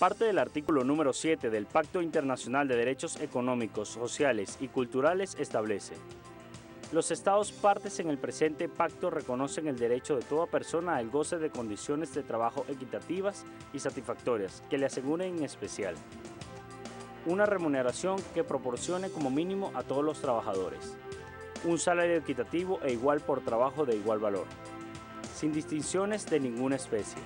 parte del artículo número 7 del Pacto Internacional de Derechos Económicos, Sociales y Culturales establece: los Estados partes en el presente pacto reconocen el derecho de toda persona al goce de condiciones de trabajo equitativas y satisfactorias que le aseguren en especial una remuneración que proporcione como mínimo a todos los trabajadores un salario equitativo e igual por trabajo de igual valor, sin distinciones de ninguna especie.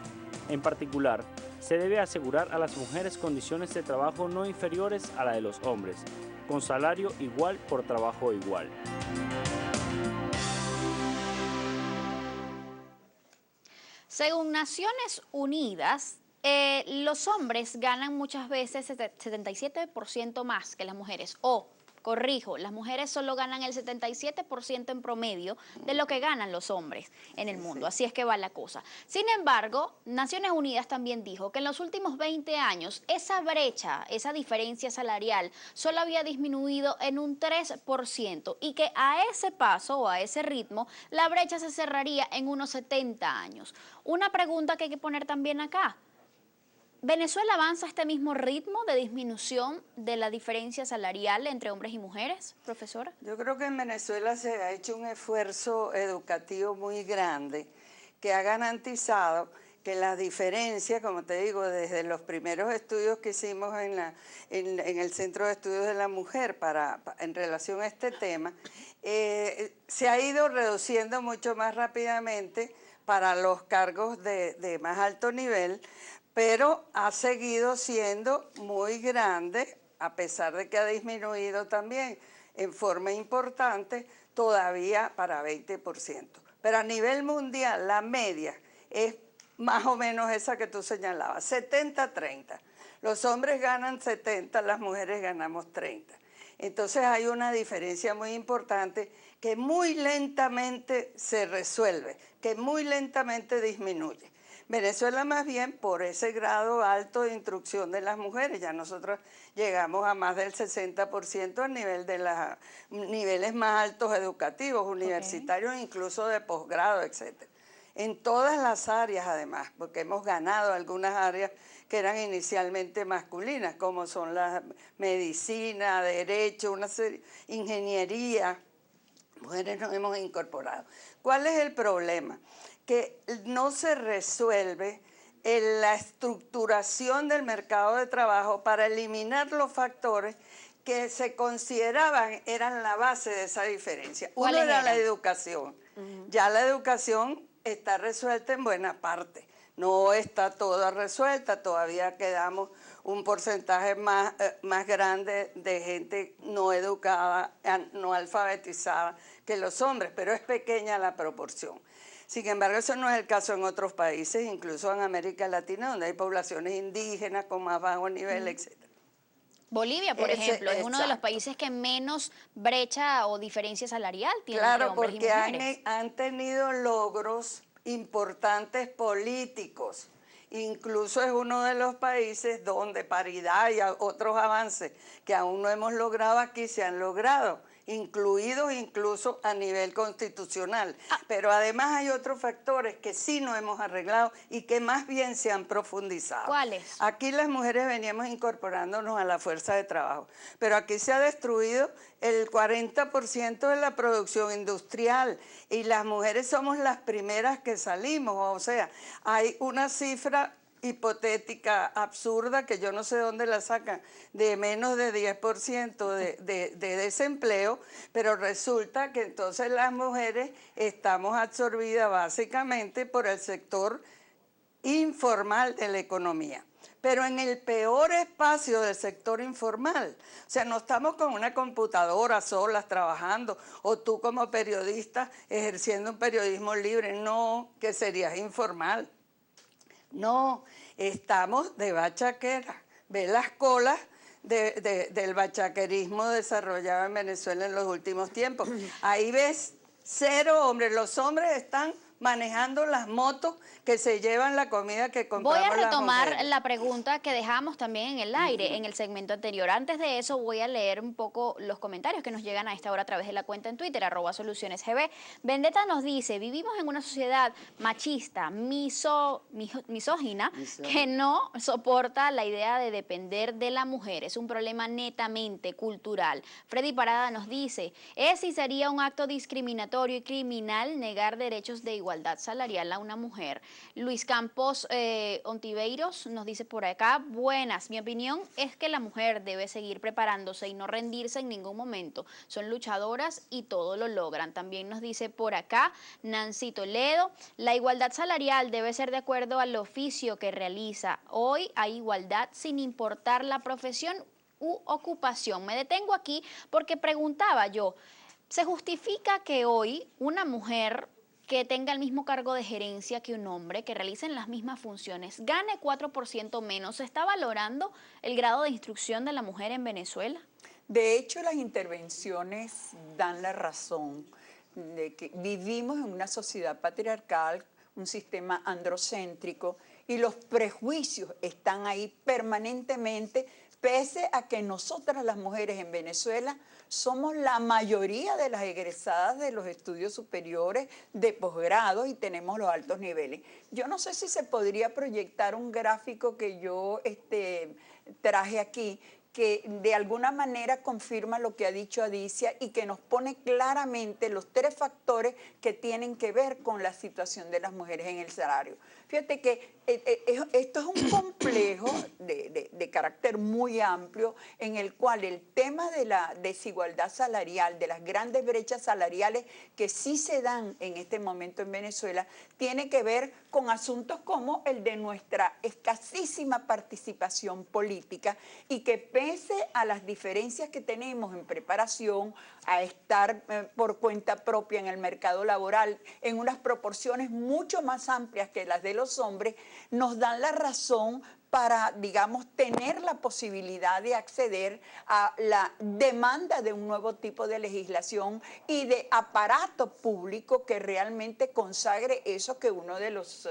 En particular, se debe asegurar a las mujeres condiciones de trabajo no inferiores a la de los hombres, con salario igual por trabajo igual. Según Naciones Unidas, los hombres ganan muchas veces 77% más que las mujeres, corrijo, las mujeres solo ganan el 77% en promedio de lo que ganan los hombres en el mundo. Así es que va la cosa. Sin embargo, Naciones Unidas también dijo que en los últimos 20 años esa brecha, esa diferencia salarial, solo había disminuido en un 3% y que a ese paso o a ese ritmo la brecha se cerraría en unos 70 años. Una pregunta que hay que poner también acá. ¿Venezuela avanza a este mismo ritmo de disminución de la diferencia salarial entre hombres y mujeres, profesora? Yo creo que en Venezuela se ha hecho un esfuerzo educativo muy grande que ha garantizado que la diferencia, como te digo, desde los primeros estudios que hicimos en el Centro de Estudios de la Mujer en relación a este tema, se ha ido reduciendo mucho más rápidamente para los cargos de más alto nivel, pero ha seguido siendo muy grande, a pesar de que ha disminuido también en forma importante, todavía para 20%. Pero a nivel mundial, la media es más o menos esa que tú señalabas, 70-30. Los hombres ganan 70, las mujeres ganamos 30. Entonces hay una diferencia muy importante que muy lentamente se resuelve, que muy lentamente disminuye. Venezuela más bien por ese grado alto de instrucción de las mujeres, ya nosotros llegamos a más del 60% a nivel de los niveles más altos educativos, universitarios, incluso de posgrado, etc. En todas las áreas además, porque hemos ganado algunas áreas que eran inicialmente masculinas, como son la medicina, derecho, una serie, ingeniería, mujeres nos hemos incorporado. ¿Cuál es el problema? Que no se resuelve en la estructuración del mercado de trabajo para eliminar los factores que se consideraban eran la base de esa diferencia. Uno era la educación. Ya la educación está resuelta en buena parte. No está toda resuelta, todavía quedamos un porcentaje más grande de gente no educada, no alfabetizada que los hombres, pero es pequeña la proporción. Sin embargo, eso no es el caso en otros países, incluso en América Latina, donde hay poblaciones indígenas con más bajo nivel, etc. Bolivia, por ejemplo, es uno de los países que menos brecha o diferencia salarial tiene entre hombres y mujeres. Claro, porque han tenido logros importantes políticos. Incluso es uno de los países donde paridad y otros avances que aún no hemos logrado aquí se han logrado, incluidos incluso a nivel constitucional. Pero además hay otros factores que sí no hemos arreglado y que más bien se han profundizado. ¿Cuáles? Aquí las mujeres veníamos incorporándonos a la fuerza de trabajo, pero aquí se ha destruido el 40% de la producción industrial y las mujeres somos las primeras que salimos. O sea, hay una cifra hipotética, absurda, que yo no sé dónde la sacan, de menos de 10% de desempleo, pero resulta que entonces las mujeres estamos absorbidas básicamente por el sector informal de la economía, pero en el peor espacio del sector informal. O sea, no estamos con una computadora solas trabajando, o tú como periodista ejerciendo un periodismo libre, no, que serías informal. No, estamos de bachaquera. Ve las colas del bachaquerismo desarrollado en Venezuela en los últimos tiempos. Ahí ves 0 hombres, los hombres están manejando las motos que se llevan la comida que Voy compramos a las retomar mujeres. la pregunta que dejamos también en el aire, en el segmento anterior. Antes de eso, voy a leer un poco los comentarios que nos llegan a esta hora a través de la cuenta en Twitter, @solucionesgb. Vendetta nos dice, vivimos en una sociedad machista, misógina, que no soporta la idea de depender de la mujer. Es un problema netamente cultural. Freddy Parada nos dice, es y sería un acto discriminatorio y criminal negar derechos de igualdad salarial a una mujer. Luis Campos Ontiveiros nos dice por acá, buenas, mi opinión es que la mujer debe seguir preparándose y no rendirse en ningún momento. Son luchadoras y todo lo logran. También nos dice por acá Nancy Toledo, la igualdad salarial debe ser de acuerdo al oficio que realiza. Hoy hay igualdad sin importar la profesión u ocupación. Me detengo aquí porque preguntaba yo, ¿se justifica que hoy una mujer que tenga el mismo cargo de gerencia que un hombre, que realicen las mismas funciones, gane 4% menos? ¿Se está valorando el grado de instrucción de la mujer en Venezuela? De hecho, las intervenciones dan la razón de que vivimos en una sociedad patriarcal, un sistema androcéntrico, y los prejuicios están ahí permanentemente, pese a que nosotras las mujeres en Venezuela somos la mayoría de las egresadas de los estudios superiores de posgrado y tenemos los altos niveles. Yo no sé si se podría proyectar un gráfico que yo traje aquí, que de alguna manera confirma lo que ha dicho Adicia y que nos pone claramente los 3 factores que tienen que ver con la situación de las mujeres en el salario. Fíjate que esto es un complejo de carácter muy amplio en el cual el tema de la desigualdad salarial, de las grandes brechas salariales que sí se dan en este momento en Venezuela, tiene que ver con asuntos como el de nuestra escasísima participación política y que pese a las diferencias que tenemos en preparación, a estar por cuenta propia en el mercado laboral en unas proporciones mucho más amplias que las de los hombres, nos dan la razón para, digamos, tener la posibilidad de acceder a la demanda de un nuevo tipo de legislación y de aparato público que realmente consagre eso que uno de los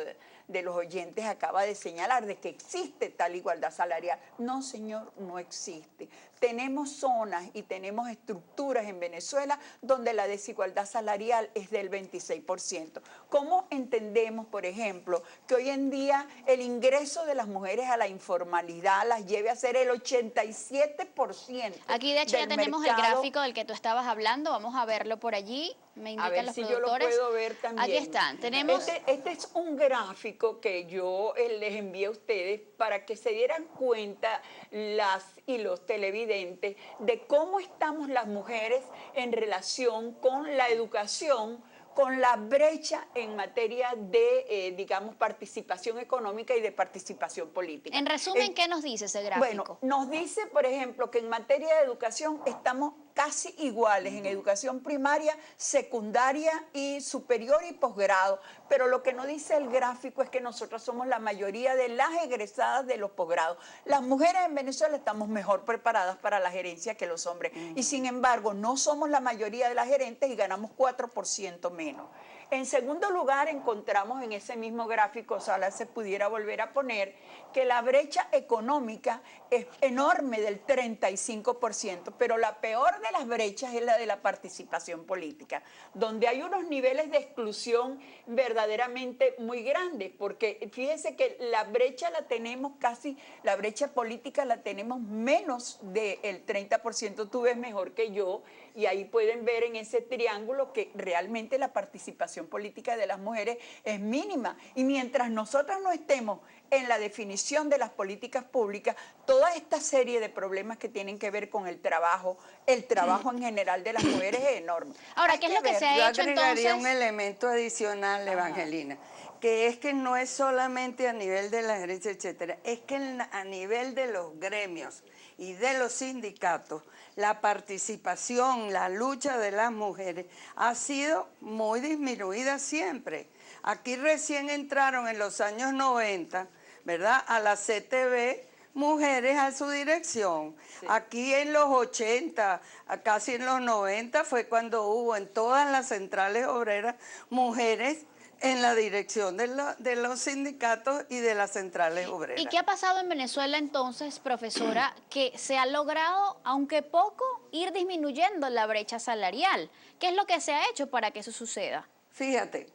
oyentes acaba de señalar, de que existe tal igualdad salarial. No, señor, no existe. Tenemos zonas y tenemos estructuras en Venezuela donde la desigualdad salarial es del 26%. ¿Cómo entendemos, por ejemplo, que hoy en día el ingreso de las mujeres a la informalidad las lleve a ser el 87%? Aquí de hecho ya tenemos el gráfico del que tú estabas hablando, vamos a verlo por allí. Me indican los productores. Yo lo puedo ver también. Aquí están, tenemos... Este es un gráfico que yo les envié a ustedes para que se dieran cuenta las y los televidentes de cómo estamos las mujeres en relación con la educación, con la brecha en materia de, digamos, participación económica y de participación política. En resumen, ¿qué nos dice ese gráfico? Bueno, nos dice, por ejemplo, que en materia de educación estamos casi iguales en educación primaria, secundaria y superior y posgrado. Pero lo que nos dice el gráfico es que nosotros somos la mayoría de las egresadas de los posgrados. Las mujeres en Venezuela estamos mejor preparadas para la gerencia que los hombres. Y sin embargo, no somos la mayoría de las gerentes y ganamos 4% menos. En segundo lugar, encontramos en ese mismo gráfico, ojalá se pudiera volver a poner, que la brecha económica es enorme del 35%, pero la peor de las brechas es la de la participación política, donde hay unos niveles de exclusión verdaderamente muy grandes, porque fíjense que la brecha la tenemos casi, la brecha política la tenemos menos del 30%, tú ves mejor que yo, y ahí pueden ver en ese triángulo que realmente la participación política de las mujeres es mínima. Y mientras nosotras no estemos en la definición de las políticas públicas, toda esta serie de problemas que tienen que ver con el trabajo en general de las mujeres es enorme. Ahora, ¿qué es lo que se ha hecho entonces? Yo agregaría un elemento adicional, Evangelina, que es que no es solamente a nivel de la gerencia, etcétera, es que a nivel de los gremios y de los sindicatos, la participación, la lucha de las mujeres ha sido muy disminuida siempre. Aquí recién entraron en los años 90, ¿verdad?, a la CTV mujeres a su dirección. Sí. Aquí en los 80, casi en los 90 fue cuando hubo en todas las centrales obreras mujeres en la dirección de los sindicatos y de las centrales obreras. ¿Y qué ha pasado en Venezuela entonces, profesora, que se ha logrado, aunque poco, ir disminuyendo la brecha salarial? ¿Qué es lo que se ha hecho para que eso suceda? Fíjate,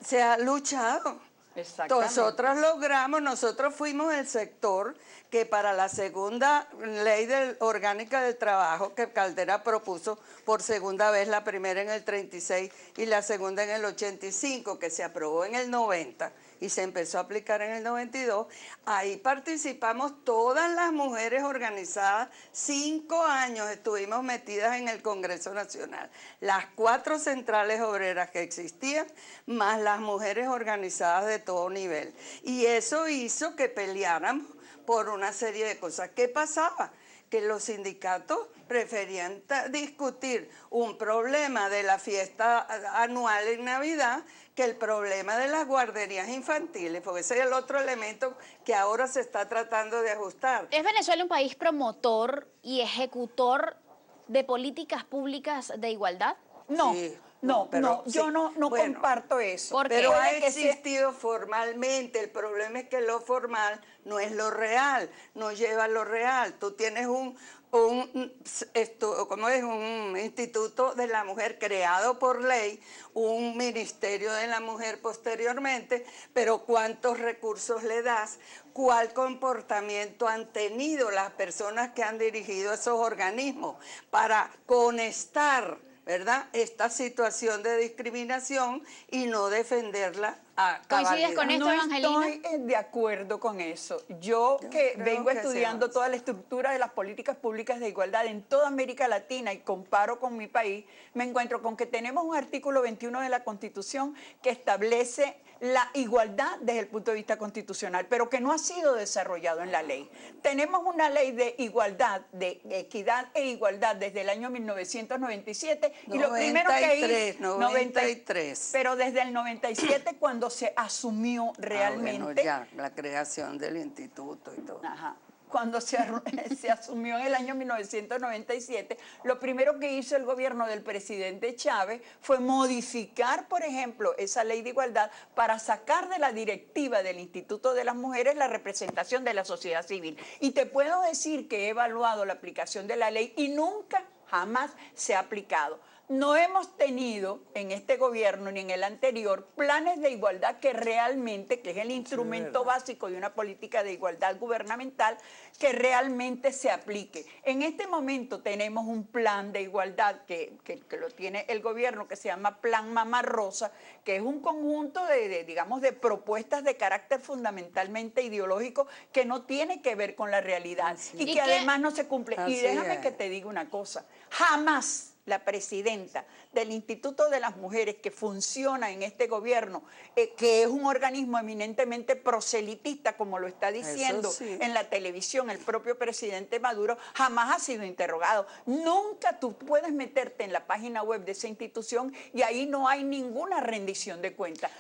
se ha luchado. Exactamente. Nosotros fuimos el sector que para la segunda ley orgánica del trabajo que Caldera propuso por segunda vez, la primera en el 36 y la segunda en el 85, que se aprobó en el 90 y se empezó a aplicar en el 92, ahí participamos todas las mujeres organizadas, 5 años estuvimos metidas en el Congreso Nacional, las 4 centrales obreras que existían, más las mujeres organizadas de todo nivel. Y eso hizo que peleáramos por una serie de cosas. ¿Qué pasaba? Que los sindicatos preferían discutir un problema de la fiesta anual en Navidad que el problema de las guarderías infantiles, porque ese es el otro elemento que ahora se está tratando de ajustar. ¿Es Venezuela un país promotor y ejecutor de políticas públicas de igualdad? No, Sí, yo no bueno, comparto eso. ¿Por qué? Pero ha Puede que sea- existido formalmente, el problema es que lo formal no es lo real, no lleva lo real. Tú tienes un instituto de la mujer creado por ley, un ministerio de la mujer posteriormente, pero ¿cuántos recursos le das? ¿Cuál comportamiento han tenido las personas que han dirigido esos organismos para conectar, ¿verdad?, esta situación de discriminación y no defenderla a ¿Coincides cabalidad? con esto, No Evangelina? estoy de acuerdo con eso. Yo que creo vengo que se estudiando avanza. toda la estructura de las políticas públicas de igualdad en toda América Latina y comparo con mi país, me encuentro con que tenemos un artículo 21 de la Constitución que establece la igualdad desde el punto de vista constitucional, pero que no ha sido desarrollado en la ley. Tenemos una ley de igualdad, de equidad e igualdad desde el año 1997 y lo primero que hizo 93. pero desde el 97 cuando se asumió realmente Bueno, ya, la creación del instituto y todo. Ajá. Cuando se asumió en el año 1997, lo primero que hizo el gobierno del presidente Chávez fue modificar, por ejemplo, esa ley de igualdad para sacar de la directiva del Instituto de las Mujeres la representación de la sociedad civil. Y te puedo decir que he evaluado la aplicación de la ley y nunca, jamás se ha aplicado. No hemos tenido en este gobierno ni en el anterior planes de igualdad que realmente, que es el instrumento básico de una política de igualdad gubernamental, que realmente se aplique. En este momento tenemos un plan de igualdad que lo tiene el gobierno, que se llama Plan Mamá Rosa, que es un conjunto digamos, de propuestas de carácter fundamentalmente ideológico que no tiene que ver con la realidad y que además no se cumple. Y Así déjame es. que te diga una cosa, jamás la presidenta del Instituto de las Mujeres que funciona en este gobierno, que es un organismo eminentemente proselitista, como lo está diciendo Eso sí. en la televisión el propio presidente Maduro, jamás ha sido interrogado. Nunca tú puedes meterte en la página web de esa institución y ahí no hay ninguna rendición de cuentas.